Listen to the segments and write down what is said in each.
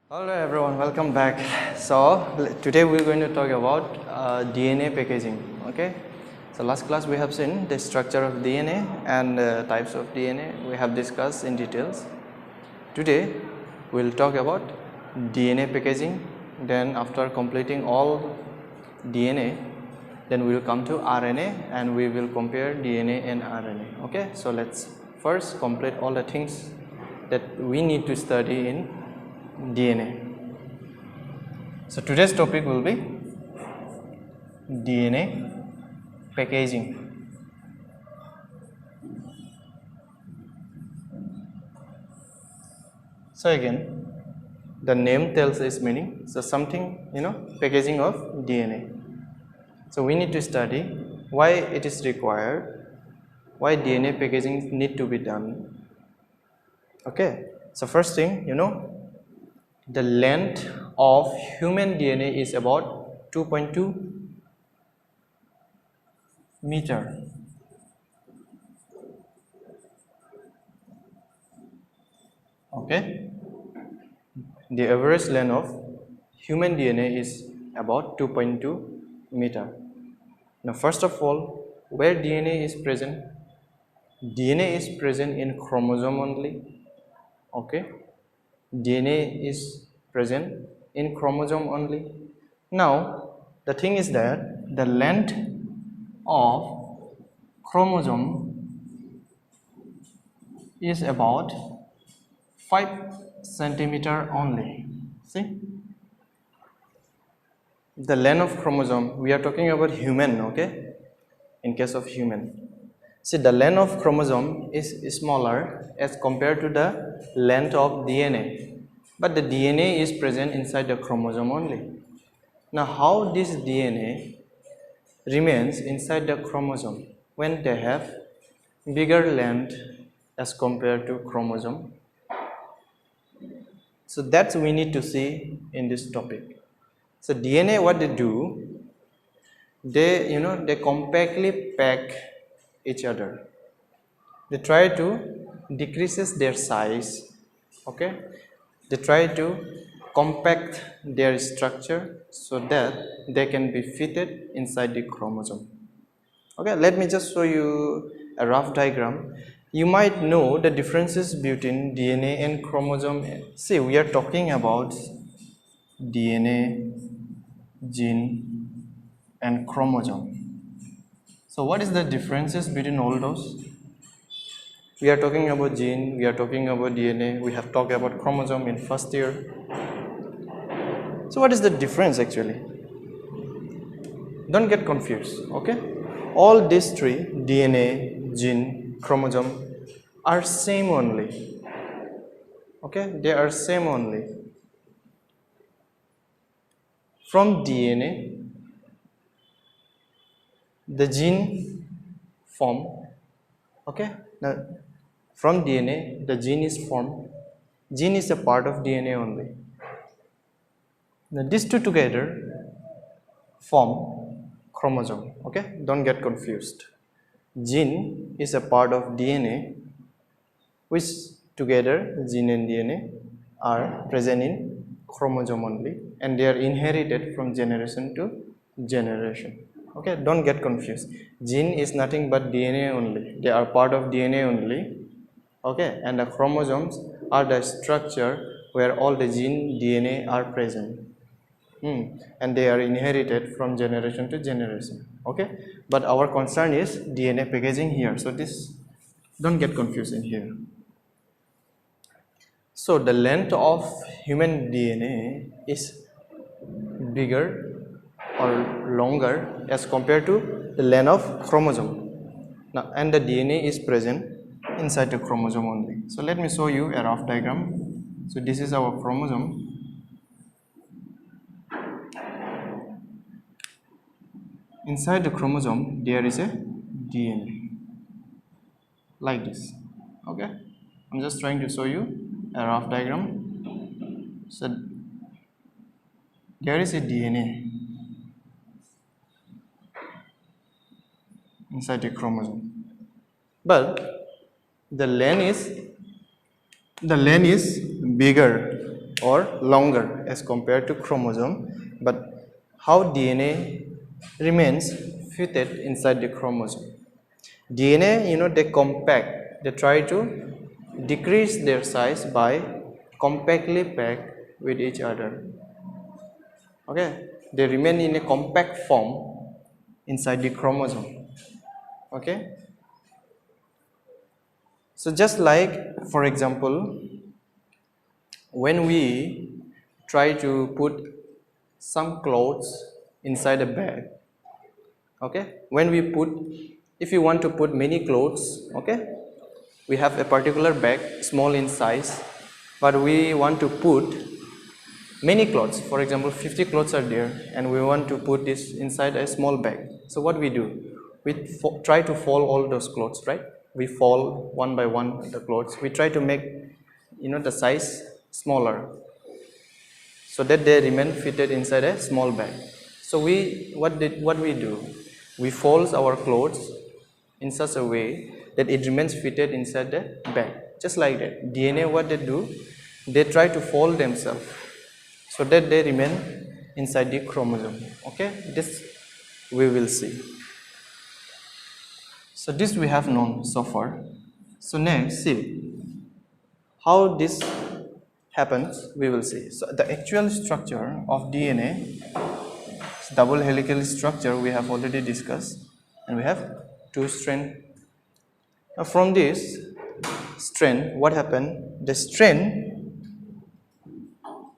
Hello everyone, welcome back. So today we're going to talk about DNA packaging. Okay, so last class we have seen the structure of DNA and types of DNA we have discussed in details. Today we'll talk about DNA packaging. Then after completing all DNA, then we will come to RNA and we will compare DNA and RNA. Okay, so let's first complete all the things that we need to study in DNA. So today's topic will be DNA packaging. So again, the name tells its meaning. So something, packaging of DNA. So we need to study why it is required, why DNA packaging need to be done. Okay, so first thing, the length of human DNA is about 2.2 meter. Okay, the average length of human DNA is about 2.2 meter. Now first of all, where DNA is present? DNA is present in chromosome only. Okay, DNA is present in chromosome only. Now the thing is that the length of chromosome is about 5 centimeter only. See, the length of chromosome, we are talking about human. Okay, in case of human, see, the length of chromosome is smaller as compared to the length of DNA, but the DNA is present inside the chromosome only. Now how this DNA remains inside the chromosome when they have bigger length as compared to chromosome? So that's we need to see in this topic. So DNA, what they do, they compactly pack each other. They try to decreases their size. Okay, they try to compact their structure so that they can be fitted inside the chromosome. Okay, let me just show you a rough diagram. You might know the differences between DNA and chromosome. See, we are talking about DNA, gene and chromosome. So what is the differences between all those? We are talking about gene, we are talking about DNA, we have talked about chromosome in first year. So what is the difference actually? Don't get confused, okay? All these three, DNA, gene, chromosome, are same only. Okay, they are same only. From DNA, the gene form. Okay, now from DNA, the gene is formed. Gene is a part of DNA only. Now these two together form chromosome. Okay, don't get confused. Gene is a part of DNA, which together gene and DNA are present in chromosome only, and they are inherited from generation to generation. Okay, don't get confused. Gene is nothing but DNA only. They are part of DNA only. Okay, and the chromosomes are the structure where all the gene DNA are present. And they are inherited from generation to generation. Okay, but our concern is DNA packaging here, so this don't get confused in here. So the length of human DNA is bigger or longer as compared to the length of chromosome. Now, and the DNA is present inside the chromosome only. So let me show you a rough diagram. So this is our chromosome. Inside the chromosome there is a DNA like this. Okay, I'm just trying to show you a rough diagram. So there is a DNA inside the chromosome, but the length is bigger or longer as compared to chromosome, but how DNA remains fitted inside the chromosome. DNA, they compact, they try to decrease their size by compactly packed with each other. Okay, they remain in a compact form inside the chromosome. Okay, so just like, for example, when we try to put some clothes inside a bag, okay, when we put, if you want to put many clothes, okay, we have a particular bag, small in size, but we want to put many clothes. For example, 50 clothes are there and we want to put this inside a small bag. So what we do, we try to fold all those clothes, right? We fold one by one the clothes. We try to make, the size smaller so that they remain fitted inside a small bag. So what we do, we fold our clothes in such a way that it remains fitted inside the bag, just like that. DNA, what they do, they try to fold themselves so that they remain inside the chromosome. Okay, this we will see. So this we have known so far. So next, see how this happens, we will see. So the actual structure of DNA, double helical structure, we have already discussed, and we have two strands. Now from this strand, what happened? The strand,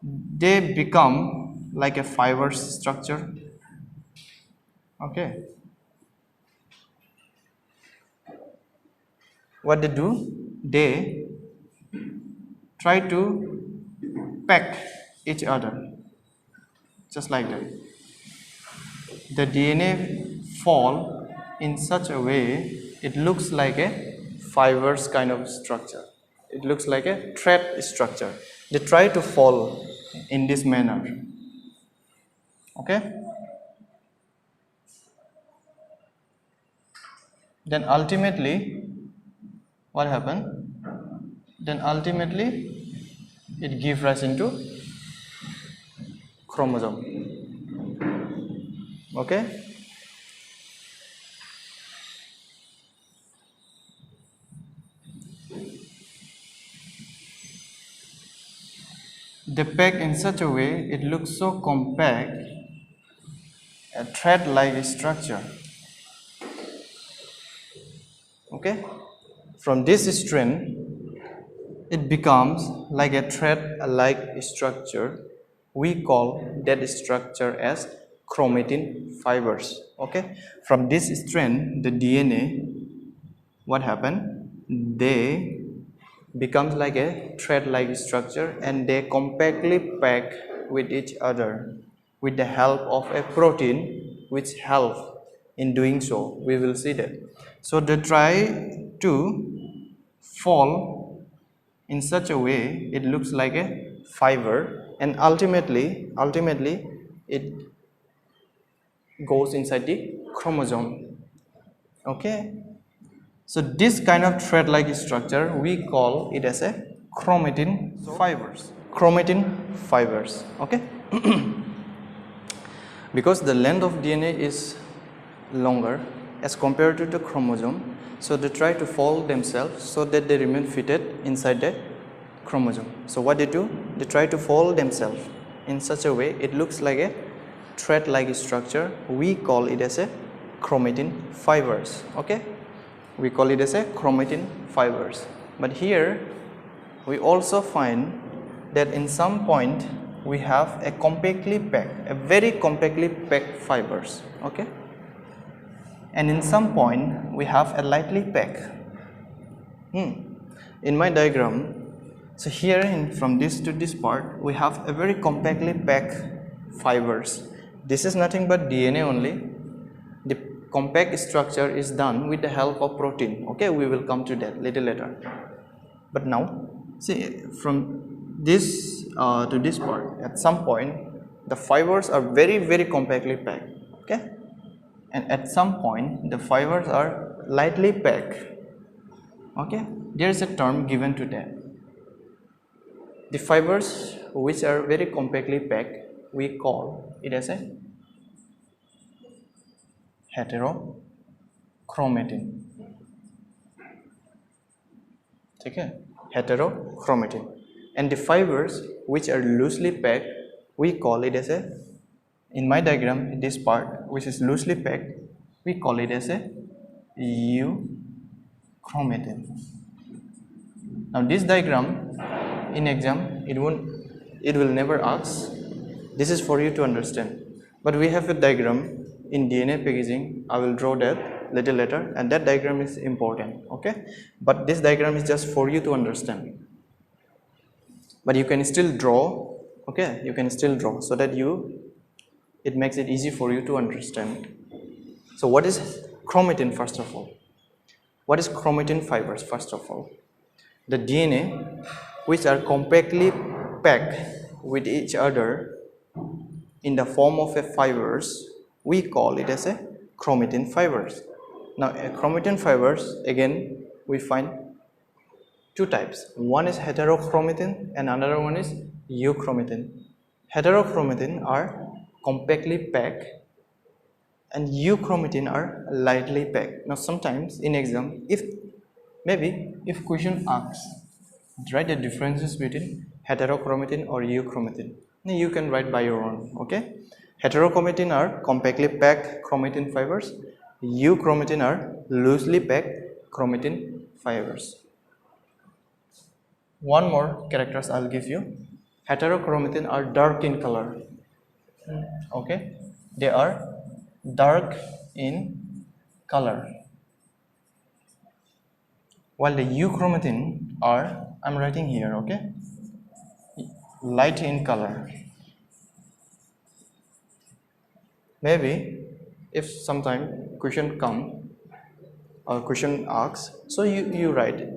they become like a fibers structure. Okay, what they do, they try to pack each other, just like that. The DNA fall in such a way it looks like a fibers kind of structure. It looks like a thread structure. They try to fall in this manner. Okay? Then ultimately, what happened? Then ultimately, it gives rise into chromosome. Okay? They pack in such a way it looks so compact, a thread-like structure. Okay, from this strand it becomes like a thread-like structure. We call that structure as chromatin fibers. Okay, from this strand the DNA, what happened, they becomes like a thread-like structure and they compactly pack with each other with the help of a protein which help in doing so. We will see that. So they try to fall in such a way it looks like a fiber, and ultimately it goes inside the chromosome. Okay, so this kind of thread-like structure, we call it as a chromatin fibers. Chromatin fibers, okay? Because the length of DNA is longer as compared to the chromosome, so they try to fold themselves so that they remain fitted inside the chromosome. So what they do, they try to fold themselves in such a way it looks like a thread-like structure. We call it as a chromatin fibers, okay? We call it as a chromatin fibers. But here we also find that in some point we have a compactly packed, a very compactly packed fibers, okay? And in some point we have a lightly packed. In my diagram, so here from this to this part we have a very compactly packed fibers. This is nothing but DNA only. The compact structure is done with the help of protein. Okay, we will come to that little later. But now, see, from this to this part, at some point, the fibers are very compactly packed. Okay, and at some point, the fibers are lightly packed. Okay, there is a term given to that. The fibers which are very compactly packed, we call it as a heterochromatin. Okay, heterochromatin. And the fibers which are loosely packed, we call it as a, in my diagram, this part which is loosely packed, we call it as a euchromatin. Now this diagram in exam, it will never ask. This is for you to understand. But we have a diagram in DNA packaging. I will draw that little later, and that diagram is important. Okay, but this diagram is just for you to understand. But you can still draw. Okay, you can still draw so that it makes it easy for you to understand. So what is chromatin first of all? What is chromatin fibers first of all? The DNA which are compactly packed with each other in the form of a fibers, we call it as a chromatin fibers. Now chromatin fibers, again we find two types. One is heterochromatin and another one is euchromatin. Heterochromatin are compactly packed and euchromatin are lightly packed. Now sometimes in exam, if question asks, write the differences between heterochromatin or euchromatin, you can write by your own. Okay, heterochromatin are compactly packed chromatin fibers, euchromatin are loosely packed chromatin fibers. One more characters I'll give you. Heterochromatin are dark in color. Okay, they are dark in color, while the euchromatin are, I'm writing here, okay, light in color. Maybe if sometime question come or question asks, so you write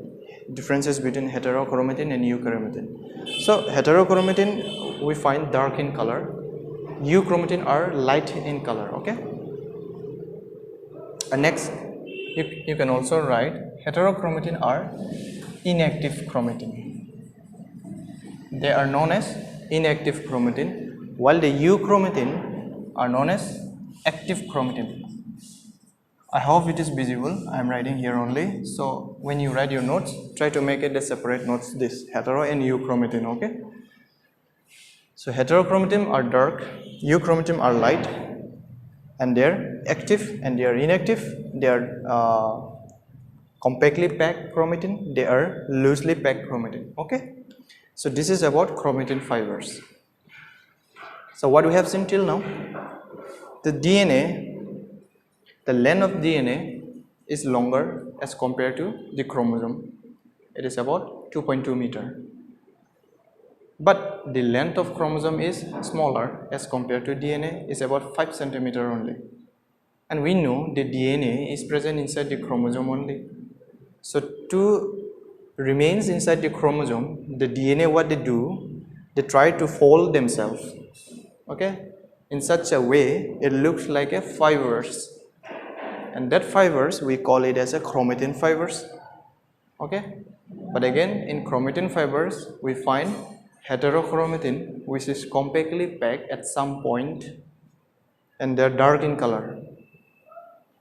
differences between heterochromatin and euchromatin. So heterochromatin we find dark in color, euchromatin are light in color. Okay, and next you can also write heterochromatin are inactive chromatin. They are known as inactive chromatin, while the euchromatin are known as active chromatin. I hope it is visible. I am writing here only. So when you write your notes, try to make it a separate notes, this hetero and euchromatin. Okay. So heterochromatin are dark, euchromatin are light, and they are active and they are inactive. They are compactly packed chromatin. They are loosely packed chromatin. Okay. So this is about chromatin fibers. So what we have seen till now, the DNA. The length of DNA is longer as compared to the chromosome. It is about 2.2 meter. But the length of chromosome is smaller as compared to DNA, is about 5 centimeter only. And we know the DNA is present inside the chromosome only. So to remains inside the chromosome, the DNA, what they do, they try to fold themselves. Okay, in such a way it looks like a fibers. And that fibers we call it as a chromatin fibers. Okay, but again in chromatin fibers we find heterochromatin, which is compactly packed at some point and they are dark in color.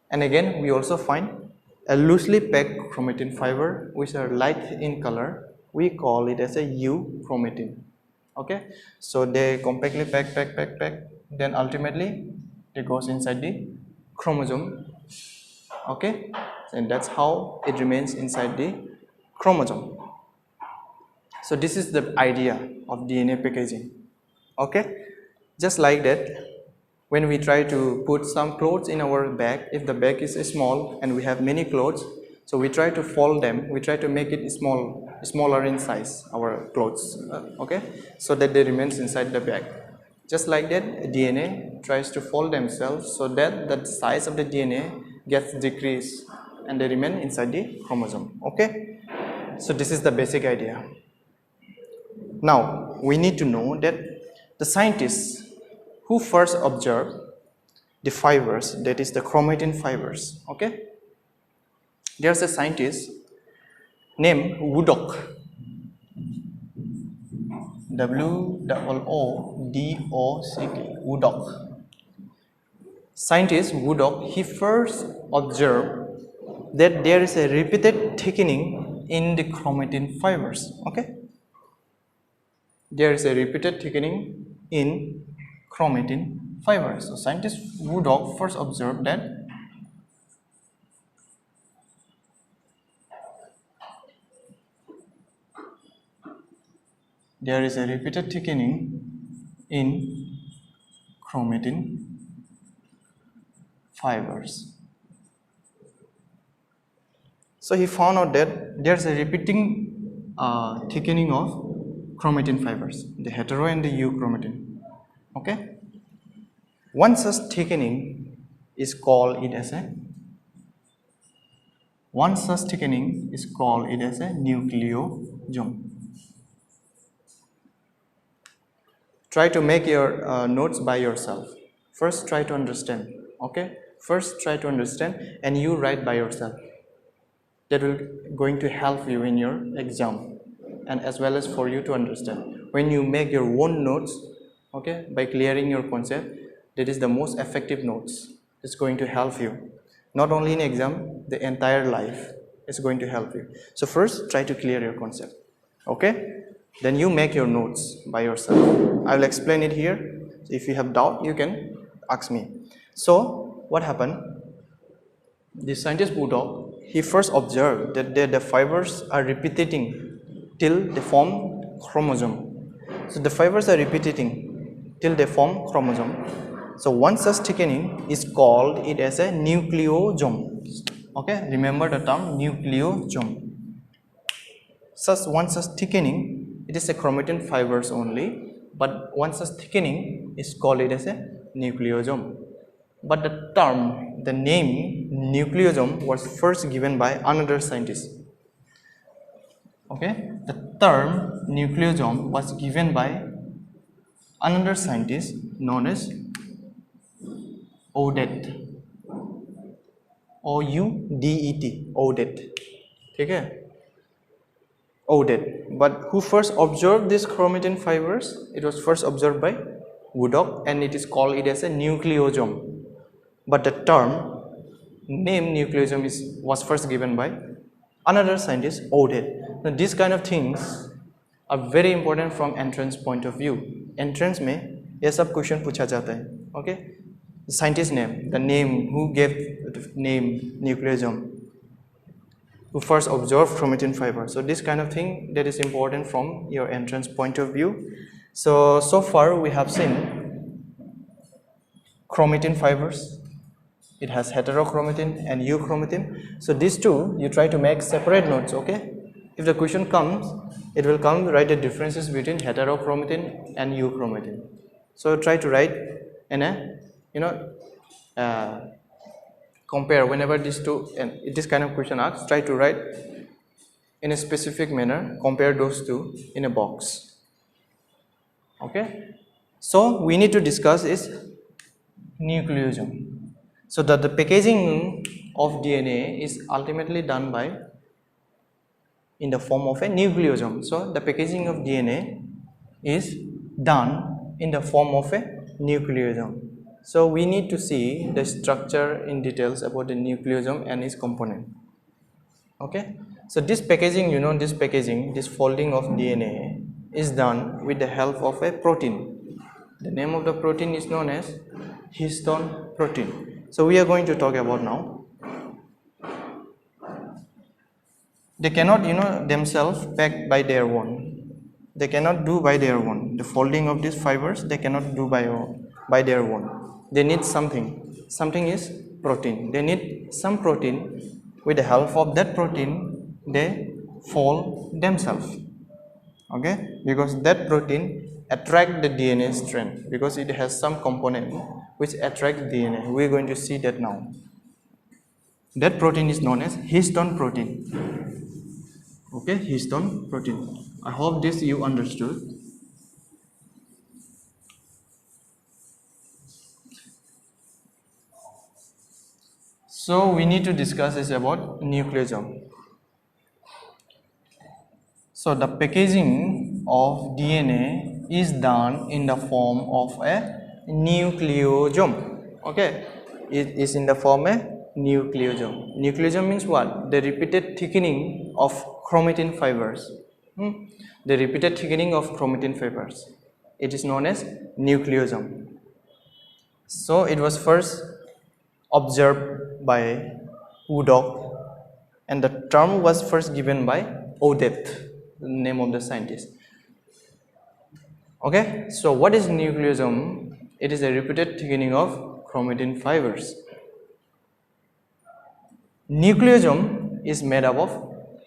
And again we also find a loosely packed chromatin fiber which are light in color. We call it as a euchromatin. Okay, so they compactly pack, then ultimately it goes inside the chromosome. Okay, and that's how it remains inside the chromosome. So this is the idea of DNA packaging. Okay, just like that, when we try to put some clothes in our bag, if the bag is small and we have many clothes, so we try to fold them, we try to make it smaller in size, our clothes, okay, so that they remains inside the bag. Just like that, DNA tries to fold themselves so that the size of the DNA gets decreased and they remain inside the chromosome. Okay, so this is the basic idea. Now we need to know that the scientists who first observed the fibers, that is the chromatin fibers. Okay, there's a scientist named Woodcock. Woodock. Woodok. Scientist Woodok, he first observed that there is a repeated thickening in the chromatin fibers. Okay, there is a repeated thickening in chromatin fibers. So scientist Woodok first observed that there is a repeated thickening in chromatin fibers. So he found out that there's a repeating thickening of chromatin fibers, the hetero and the euchromatin. Okay, one such thickening is called it as a nucleosome. Try to make your notes by yourself. First try to understand. Okay, first try to understand and you write by yourself. That will going to help you in your exam and as well as for you to understand. When you make your own notes, okay, by clearing your concept, that is the most effective notes. It's going to help you. Not only in exam, the entire life is going to help you. So first try to clear your concept. Okay? Then you make your notes by yourself. I will explain it here. If you have doubt, you can ask me. So what happened? The scientist Woodok, he first observed that the fibers are repeating till they form chromosome. So the fibers are repeating till they form chromosome. So one such thickening is called it as a nucleosome. Okay, remember the term nucleosome. One such thickening, it is a chromatin fibers only, but one such thickening is called it as a nucleosome. But the term, the name nucleosome was first given by another scientist. Okay, the term nucleosome was given by another scientist known as Oudet. O-U-D-E-T. Oudet. Okay. Oudet. But who first observed these chromatin fibers? It was first observed by Woodok and it is called it as a nucleosome. But the term name nucleosome was first given by another scientist, Oudet. Now these kind of things are very important from entrance point of view. Entrance में ये सब question पूछा जाता है. Okay, the scientist name, the name who gave the name nucleosome, who first observed chromatin fiber. So this kind of thing that is important from your entrance point of view. So far we have seen chromatin fibers. It has heterochromatin and euchromatin. So these two you try to make separate notes. Okay, if the question comes, it will come write the differences between heterochromatin and euchromatin. So try to write in a compare whenever these two and this kind of question asks, try to write in a specific manner, compare those two in a box. Okay, so we need to discuss is nucleosome. So that the packaging of DNA is ultimately done by in the form of a nucleosome. So the packaging of DNA is done in the form of a nucleosome. So we need to see the structure in details about the nucleosome and its component. Okay, so this packaging, this folding of DNA is done with the help of a protein. The name of the protein is known as Histone Protein. So we are going to talk about now. They cannot, themselves pack by their own. They cannot do by their own. The folding of these fibers, they cannot do by their own. They need something. Something is protein. They need some protein. With the help of that protein, they fold themselves. Okay, because that protein attract the DNA strand because it has some component which attract DNA. We are going to see that now. That protein is known as histone protein. Okay, histone protein. I hope this you understood. So we need to discuss this about nucleosome. So the packaging of DNA is done in the form of a nucleosome. Okay, it is in the form of a nucleosome. Nucleosome means what? The repeated thickening of chromatin fibers. The repeated thickening of chromatin fibers. It is known as nucleosome. So it was first observed by Woodcock, and the term was first given by Odeth, the name of the scientist. Okay, so what is nucleosome? It is a repeated thickening of chromatin fibers. Nucleosome is made up of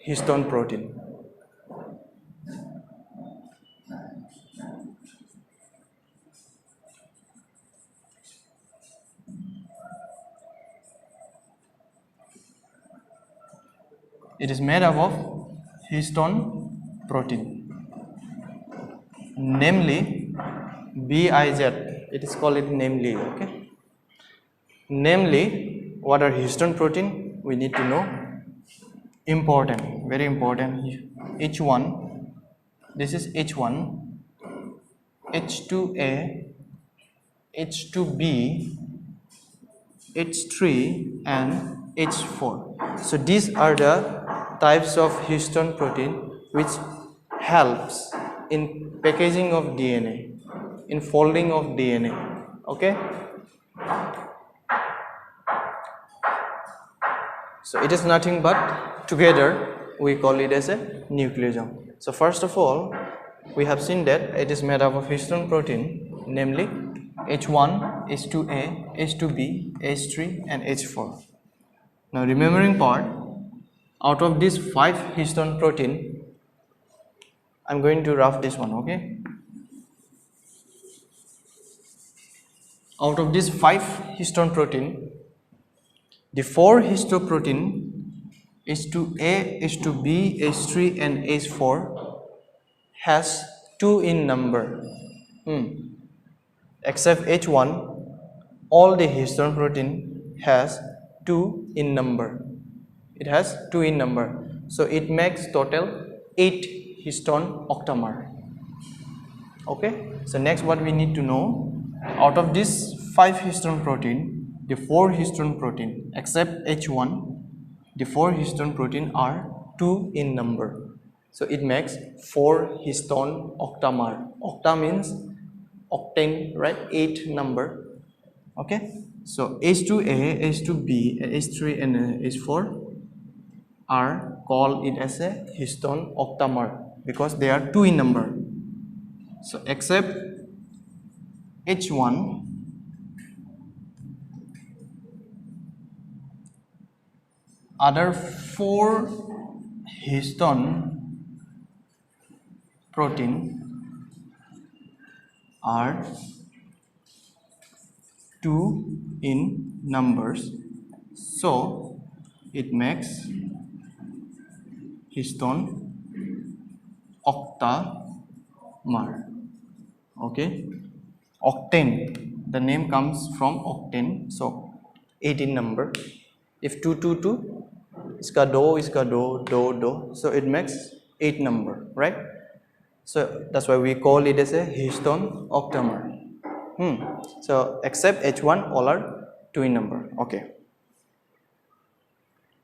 histone protein. It is made up of histone protein, namely BIZ. It is called namely. Okay. Namely, what are histone protein? We need to know. Important, very important. H1. This is H1, H2A, H2B, H3, and H4. So these are the types of histone protein which helps in packaging of DNA, in folding of DNA. Okay. So it is nothing but together we call it as a nucleosome. So first of all, we have seen that it is made up of histone protein, namely H1, H2A, H2B, H3, and H4. Now remembering part, out of these 5 histone protein, I'm going to rough this one, okay? Out of these 5 histone protein, the 4 histoprotein H2A, H2B, H3, and H4 has 2 in number. Except H1, all the histone protein has 2 in number. It has 2 in number. So it makes total 8 histone octamer. Okay. So next what we need to know, out of this 5 histone protein, the 4 histone protein except H1, the 4 histone protein are 2 in number. So it makes 4 histone octamer. Octa means octane, right? 8 number. Okay. So H2A, H2B, H3, and H4 are called it as a histone octamer because they are 2 in number. So except H1, other 4 histone protein are 2 in numbers, so it makes histone octamer. Okay, octane, the name comes from octane, so 8 in number. If 222, iska do, so it makes 8 number, right? So that's why we call it as a histone octamer. So except H1, all are 2 in number. Okay.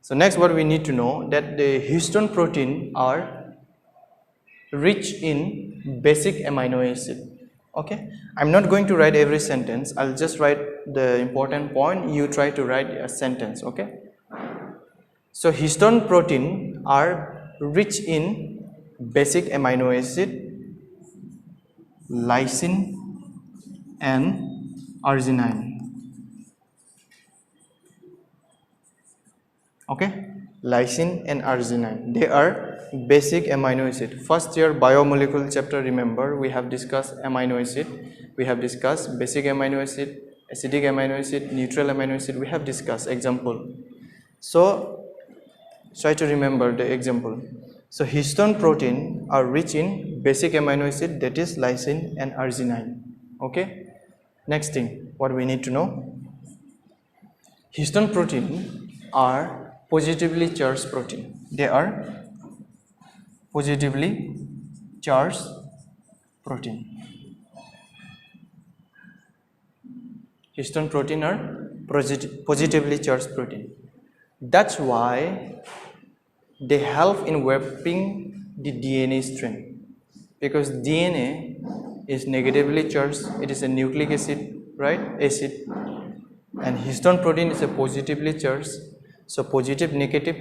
So next what we need to know, that the histone protein are rich in basic amino acid. Okay, I'm not going to write every sentence, I'll just write the important point, you try to write a sentence. Okay, so histone protein are rich in basic amino acid, lysine and arginine. Okay, lysine and arginine, they are basic amino acid. First year biomolecule chapter, remember, we have discussed amino acid, we have discussed basic amino acid, acidic amino acid, neutral amino acid, we have discussed example. So try to remember the example. So histone protein are rich in basic amino acid, that is lysine and arginine. Okay, next thing what we need to know, histone protein are positively charged protein. They are positively charged protein. Histone protein are positively charged protein. That's why they help in wrapping the DNA strand, because DNA is negatively charged. It is a nucleic acid, right? Acid, and histone protein is a positively charged. So positive, negative,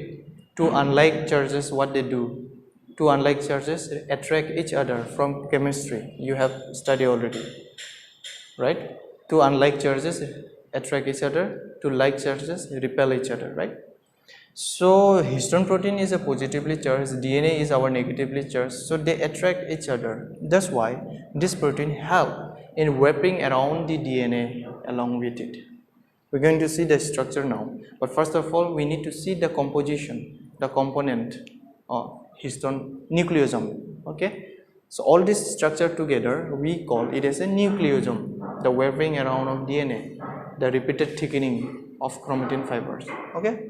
two unlike charges. What they do? Two unlike charges attract each other from chemistry. You have studied already, right? Two unlike charges attract each other. Two like charges repel each other, right? So histone protein is a positively charged, DNA is our negatively charged, so they attract each other. That's why this protein help in wrapping around the DNA along with it. We're going to see the structure now, but first of all we need to see the composition, the component of histone nucleosome. Okay, so all this structure together we call it as a nucleosome, the wrapping around of DNA, the repeated thickening of chromatin fibers. Okay.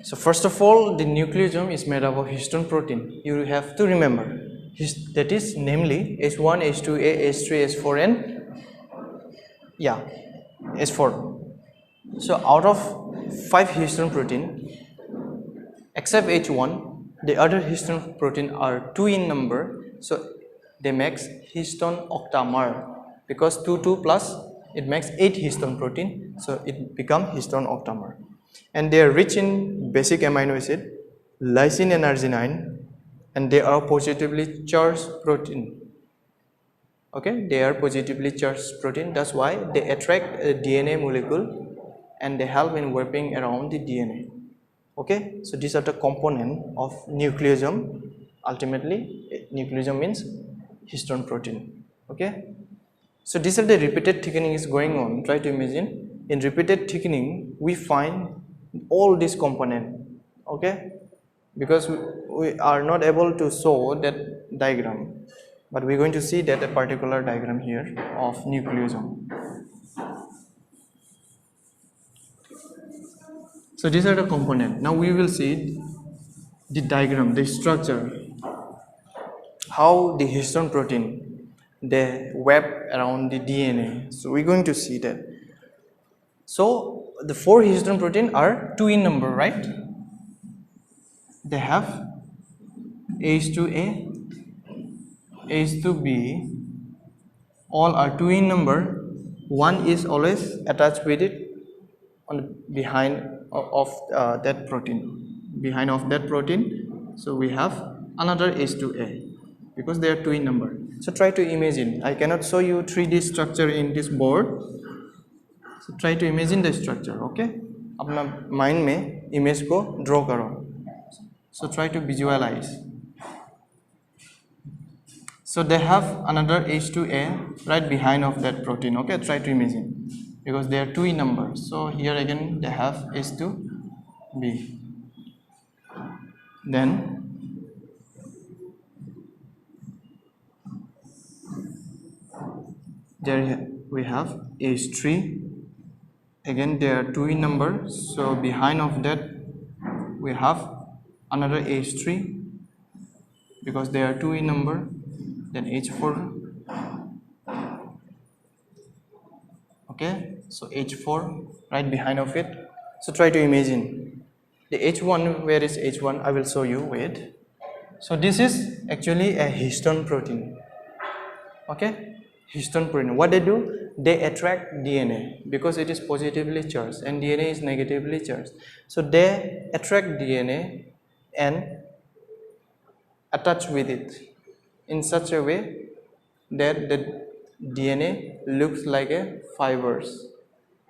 So first of all, the nucleosome is made up of histone protein. You have to remember that is namely H1, H2A, H3, H4 and H4. So out of 5 histone protein, except H1, the other histone protein are 2 in number. So they makes histone octamer, because 2 plus it makes 8 histone protein. So it become histone octamer. And they are rich in basic amino acid, lysine and arginine, and they are positively charged protein. Okay, they are positively charged protein. That's why they attract a DNA molecule and they help in wrapping around the DNA. Okay, so these are the component of nucleosome. Ultimately, nucleosome means histone protein. Okay, so these are the repeated thickening is going on. Try to imagine. In repeated thickening, we find all these components, okay, because we are not able to show that diagram, but we're going to see that a particular diagram here of nucleosome. So these are the components. Now we will see the diagram, the structure, how the histone protein they wrap around the DNA. So we're going to see that. So the 4 histone protein are 2 in number, right? They have H2A, H2B, all are 2 in number. One is always attached with it on behind of that protein. Behind of that protein, so we have another H2A, because they are 2 in number. So try to imagine. I cannot show you 3D structure in this board. So try to imagine the structure. Okay, अपना mind में image को draw करो. So try to visualize. So they have another H2A right behind of that protein. Okay, try to imagine, because they are 2 in number. So here again they have H2B. Then there we have H3. Again they are 2 in number. So behind of that we have another H3, because they are 2 in number. Then H4. Okay, so H4 right behind of it. So try to imagine the H1. Where is H1? I will show you. Wait. So this is actually a histone protein. Okay, histone protein. What they do? They attract DNA because it is positively charged and DNA is negatively charged. So they attract DNA and attach with it in such a way that the DNA looks like a fibers.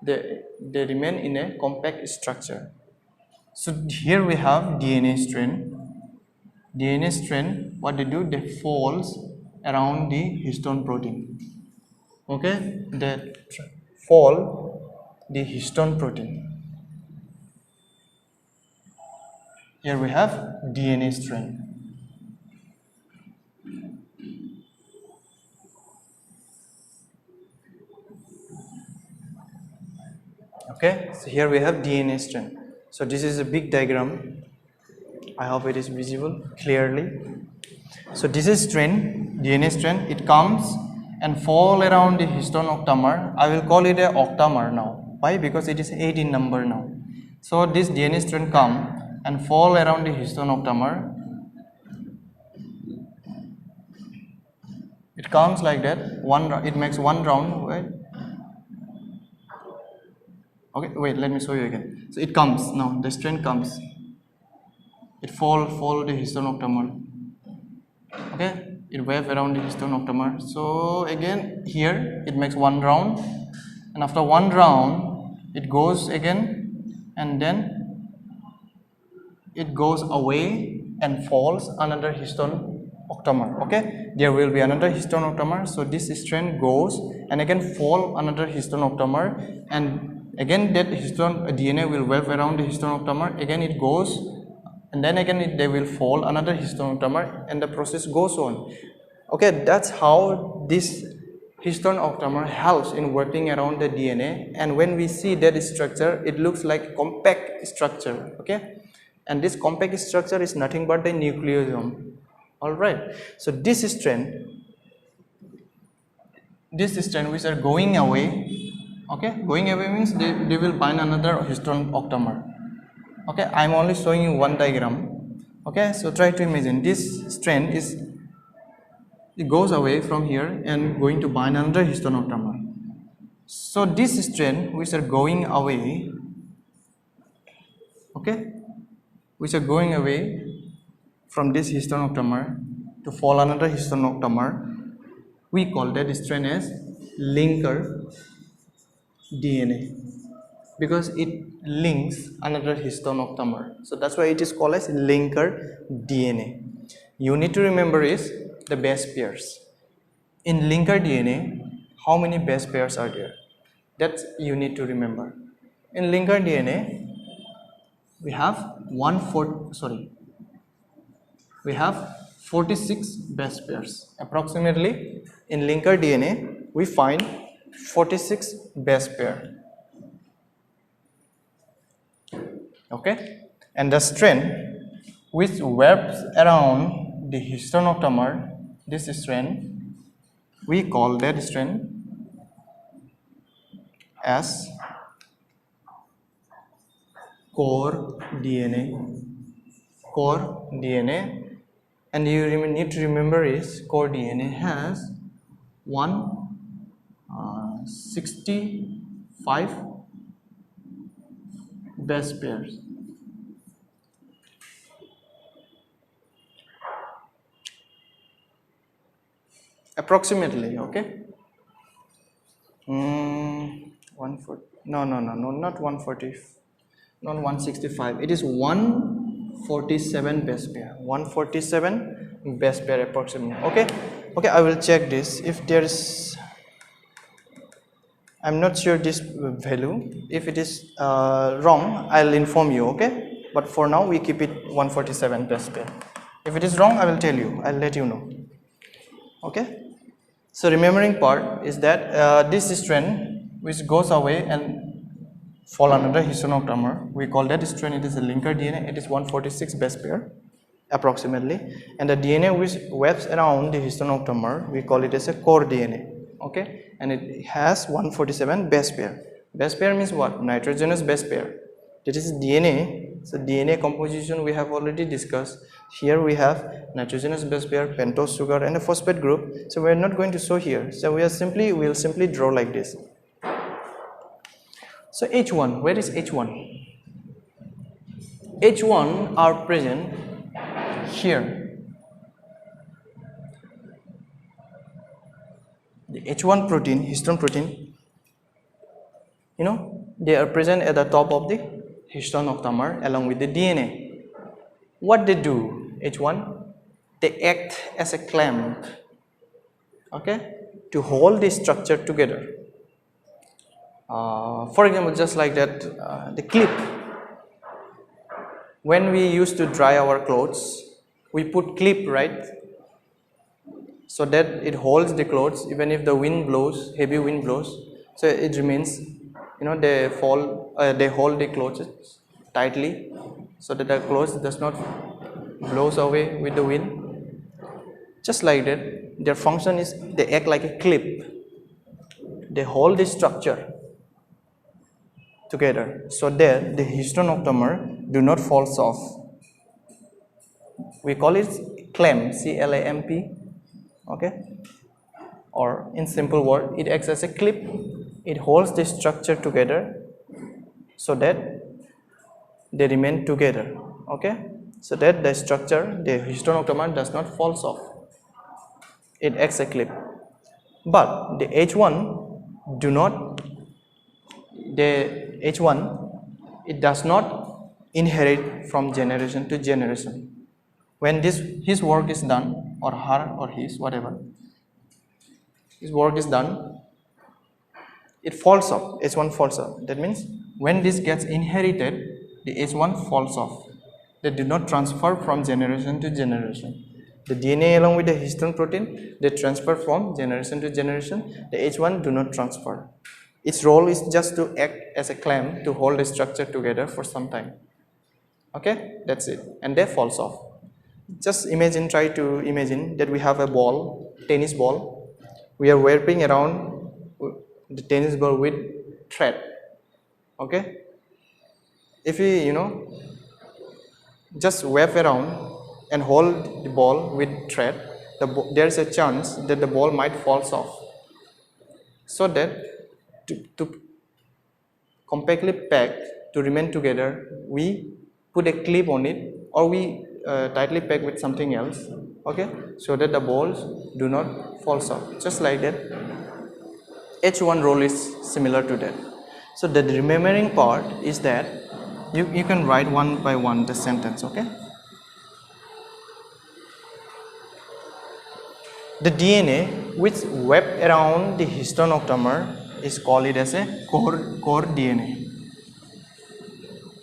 They remain in a compact structure. So here we have DNA strand. DNA strand, what they do? They folds around the histone protein. Okay, they fold the histone protein. Here we have DNA strand. Okay, so here we have DNA strand. So this is a big diagram. I hope it is visible clearly. So this is strand, DNA strand. It comes and fall around the histone octamer. I will call it a octamer now. Why? Because it is 8 in number now. So this DNA strand come and fall around the histone octamer. It comes like that. It makes one round. Right? Okay, wait. Let me show you again. So it comes now. The strand comes. It follow the histone octamer. Okay, it wave around the histone octamer. So again here it makes one round, and after one round it goes again, and then it goes away and falls another histone octamer. Okay, there will be another histone octamer. So this strand goes and again fall another histone octamer, and again that histone DNA will wave around the histone octamer. Again it goes, and then again they will fall another histone octamer, and the process goes on. Okay, that's how this histone octamer helps in working around the DNA. And when we see that structure, it looks like compact structure. Okay, and this compact structure is nothing but the nucleosome. All right, so this strand which are going away. Okay, going away means they will bind another histone octamer. Okay, I am only showing you one diagram. Okay, so try to imagine this strand it goes away from here and going to bind another histone octamer. So this strand which are going away, okay, which are going away from this histone octamer to fall another histone octamer, we call that strand as linker DNA, because it links another histone octamer. So that's why it is called as linker DNA. You need to remember is the base pairs. In linker DNA, how many base pairs are there? That you need to remember. In linker DNA, we have 46 base pairs. Approximately in linker DNA, we find 46 base pair. Okay, and the strand which wraps around the histone octamer, this strand, we call that strand as core DNA. Core DNA, and you need to remember is core DNA has 165 base pairs. Approximately, okay. 140. No, not 140. Not 165. It is 147 base pair. 147 base pair approximately. Okay. Okay, I will check this. If there is, I'm not sure this value. If it is wrong, I'll inform you. Okay. But for now, we keep it 147 base pair. If it is wrong, I will tell you. I'll let you know. Okay. So remembering part is that this strand which goes away and fall another histone octamer, we call that strand, it is a linker DNA. It is 146 base pair approximately, and the DNA which wraps around the histone octamer, we call it as a core DNA. Okay, and it has 147 base pair. Base pair means what? Nitrogenous base pair. That is DNA. So DNA composition we have already discussed. Here we have nitrogenous base pair, pentose sugar, and a phosphate group. So we are not going to show here. So we will simply draw like this. So H1, where is H1? H1 are present here. The H1 protein, histone protein, you know, they are present at the top of the histone octamer along with the DNA. What they do, H1, they act as a clamp, okay, to hold the structure together. For example, just like that, the clip. When we used to dry our clothes, we put clip, right? So that it holds the clothes even if the wind blows, heavy wind blows. So it remains, you know, they hold the clothes tightly so that the clothes does not blows away with the wind. Just like that, their function is they act like a clip. They hold the structure together so that the histone octamer do not fall off. We call it clamp, C-L-A-M-P, okay? Or in simple word, it acts as a clip. It holds the structure together so that they remain together, okay? So that the structure, the histone octamer does not fall off. It acts a clip. But the H1 do not, the H1, it does not inherit from generation to generation. When his work is done, or her or his, whatever, his work is done, it falls off, H1 falls off. That means when this gets inherited, the H1 falls off. They do not transfer from generation to generation. The DNA along with the histone protein, they transfer from generation to generation. The H1 do not transfer. Its role is just to act as a clamp to hold the structure together for some time. Okay, that's it. And that falls off. Just imagine, try to imagine that we have a ball, tennis ball. We are wrapping around the tennis ball with thread. Okay, if we just wrap around and hold the ball with thread, there is a chance that the ball might fall off. So that to compactly pack to remain together, we put a clip on it, or we tightly pack with something else, okay, so that the balls do not fall off. Just like that, H1 role is similar to that. So the remaining part is that you can write one by one the sentence, okay. The DNA which wrap around the histone octamer is called it as a core DNA.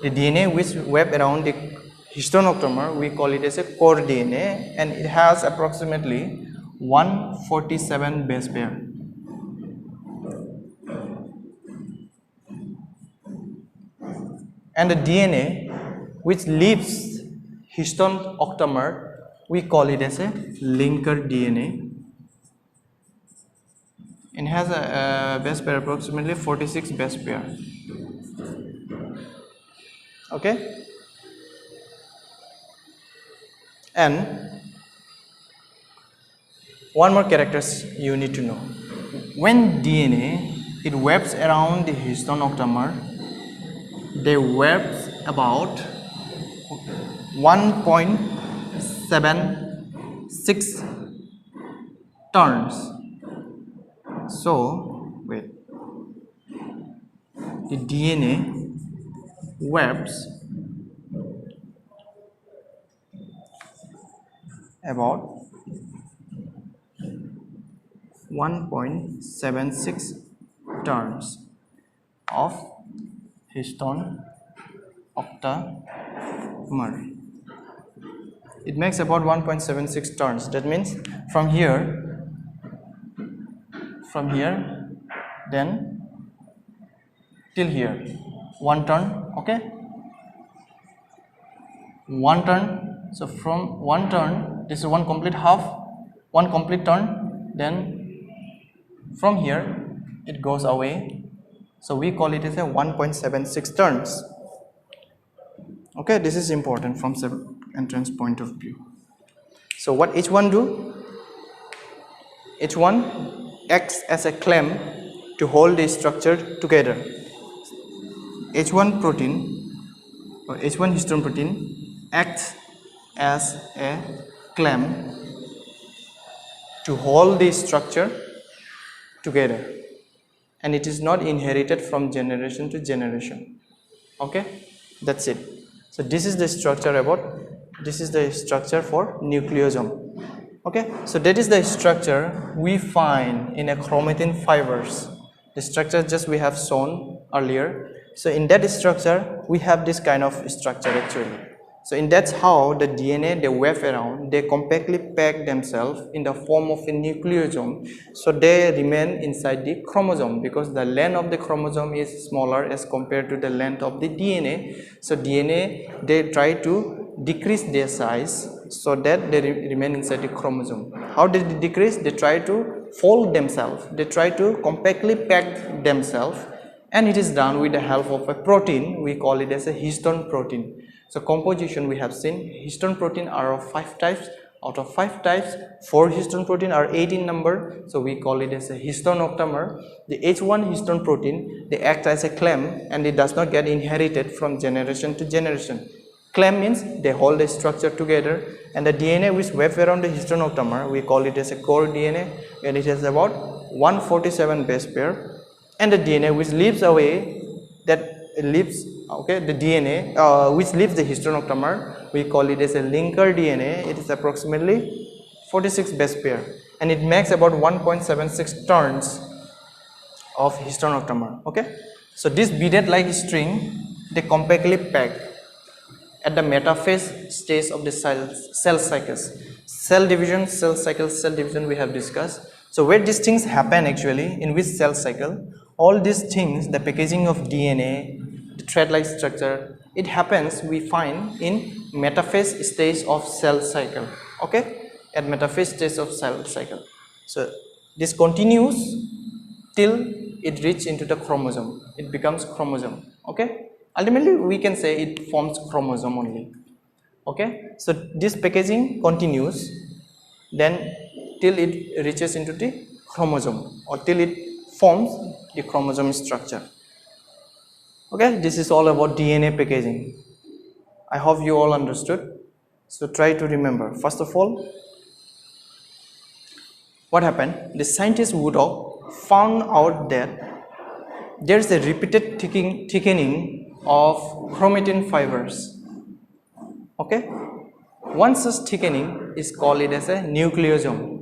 The DNA which wrap around the histone octamer, we call it as a core DNA, and it has approximately 147 base pair. And the DNA which leaves histone octamer, we call it as a linker DNA. It has a base pair approximately 46 base pair. Okay, and one more characters you need to know. When DNA it wraps around the histone octamer, they wrap about 1.76 turns. So wait, the DNA wraps about 1.76 turns of histone octamer. It makes about 1.76 turns. That means from here, then till here, one turn, okay? One turn. So from one turn, this is one complete half, one complete turn, then from here it goes away. So we call it as a 1.76 turns. Okay, this is important from entrance point of view. So what H1 do? H1 acts as a clamp to hold the structure together. H1 protein or H1 histone protein acts as a clamp to hold the structure together, and it is not inherited from generation to generation. Okay, that's it. So this is the structure for nucleosome. Okay, so that is the structure we find in a chromatin fibers. The structure just we have shown earlier. So in that structure we have this kind of structure actually. So in that's how the DNA, they wrap around, they compactly pack themselves in the form of a nucleosome. So they remain inside the chromosome because the length of the chromosome is smaller as compared to the length of the DNA. So DNA, they try to decrease their size so that they remain inside the chromosome. How did they decrease? They try to fold themselves, they try to compactly pack themselves, and it is done with the help of a protein. We call it as a histone protein. So composition we have seen, histone protein are of 5 types. Out of 5 types, 4 histone protein are 8 in number, so we call it as a histone octamer. The H1 histone protein, they act as a clamp and it does not get inherited from generation to generation. Clamp means they hold the structure together, and the DNA which wraps around the histone octamer, we call it as a core DNA, and it has about 147 base pair. And the DNA which leaves away, the DNA which leaves the histone octamer, we call it as a linker DNA. It is approximately 46 base pair, and it makes about 1.76 turns of histone octamer. Okay, so this beaded like string, they compactly pack at the metaphase stage of the cell cycles. Cell division, cell cycle, cell division we have discussed. So where these things happen actually, in which cell cycle, all these things, the packaging of DNA, the thread-like structure, it happens, we find in metaphase stage of cell cycle. Okay, at metaphase stage of cell cycle. So this continues till it reaches into the chromosome, it becomes chromosome. Okay, ultimately we can say it forms chromosome only. Okay, so this packaging continues then till it reaches into the chromosome, or till it forms the chromosome structure. Okay, this is all about DNA packaging. I hope you all understood. So try to remember. First of all, what happened? The scientist Woodcock found out that there is a repeated thickening of chromatin fibers. Okay, one such thickening is called it as a nucleosome.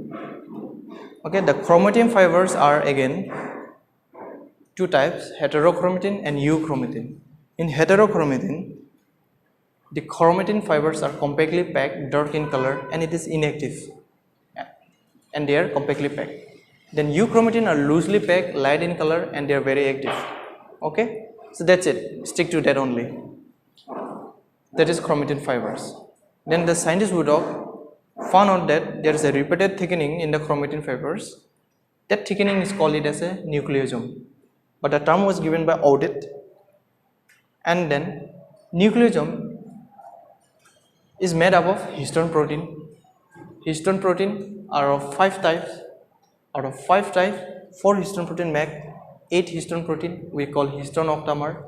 Okay, the chromatin fibers are again 2 types, heterochromatin and euchromatin. In heterochromatin, the chromatin fibers are compactly packed, dark in color, and it is inactive, and they are compactly packed. Then euchromatin are loosely packed, light in color, and they are very active. Okay, so that's it, stick to that only. That is chromatin fibers. Then the scientist Woodcock found out that there is a repeated thickening in the chromatin fibers. That thickening is called it as a nucleosome, but the term was given by audit. And then nucleosome is made up of histone protein. Histone protein are of 5 types. Out of 5 types, 4 histone protein make 8 histone protein, we call histone octamer.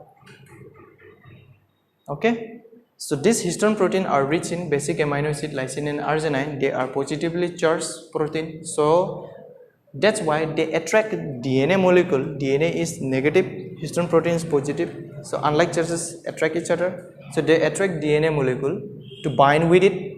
Okay, so these histone protein are rich in basic amino acid lysine and arginine. They are positively charged protein, so that's why they attract DNA molecule. DNA is negative, histone protein is positive, so unlike charges attract each other, so they attract DNA molecule to bind with it.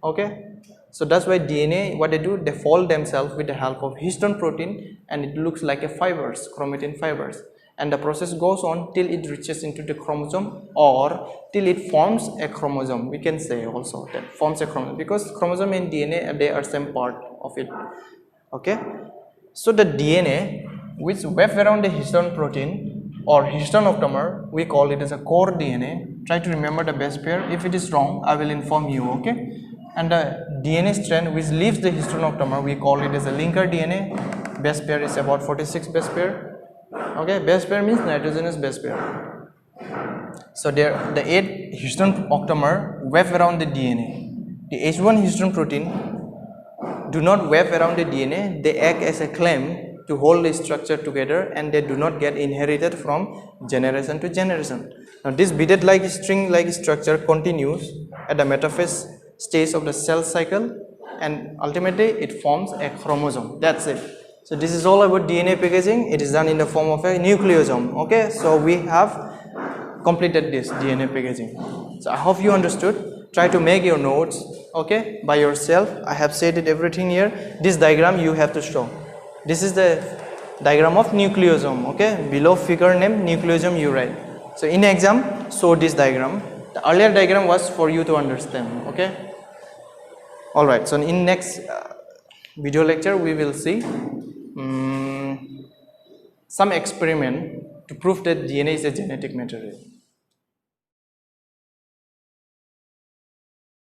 Okay, so that's why DNA, what they do, they fold themselves with the help of histone protein, and it looks like a fibers, chromatin fibers, and the process goes on till it reaches into the chromosome, or till it forms a chromosome. We can say also that forms a chromosome, because chromosome and DNA, they are same part of it. Okay, so the DNA which wraps around the histone protein or histone octamer, we call it as a core DNA. Try to remember the base pair. If it is wrong, I will inform you. Okay, and the DNA strand which leaves the histone octamer, we call it as a linker DNA. Base pair is about 46 base pair. Okay, base pair means nitrogenous base pair. So there, the 8 histone octamer wrap around the DNA. The H1 histone protein do not wrap around the DNA, they act as a clamp to hold the structure together, and they do not get inherited from generation to generation. Now this beaded like string like structure continues at the metaphase stage of the cell cycle, and ultimately it forms a chromosome. That's it. So this is all about DNA packaging. It is done in the form of a nucleosome. Okay, so we have completed this DNA packaging. So I hope you understood. Try to make your notes, okay, by yourself. I have said it everything here. This diagram you have to show. This is the diagram of nucleosome. Okay, below figure name nucleosome you write. So in exam, show this diagram. The earlier diagram was for you to understand. Okay. All right. So in next video lecture we will see some experiment to prove that DNA is a genetic material.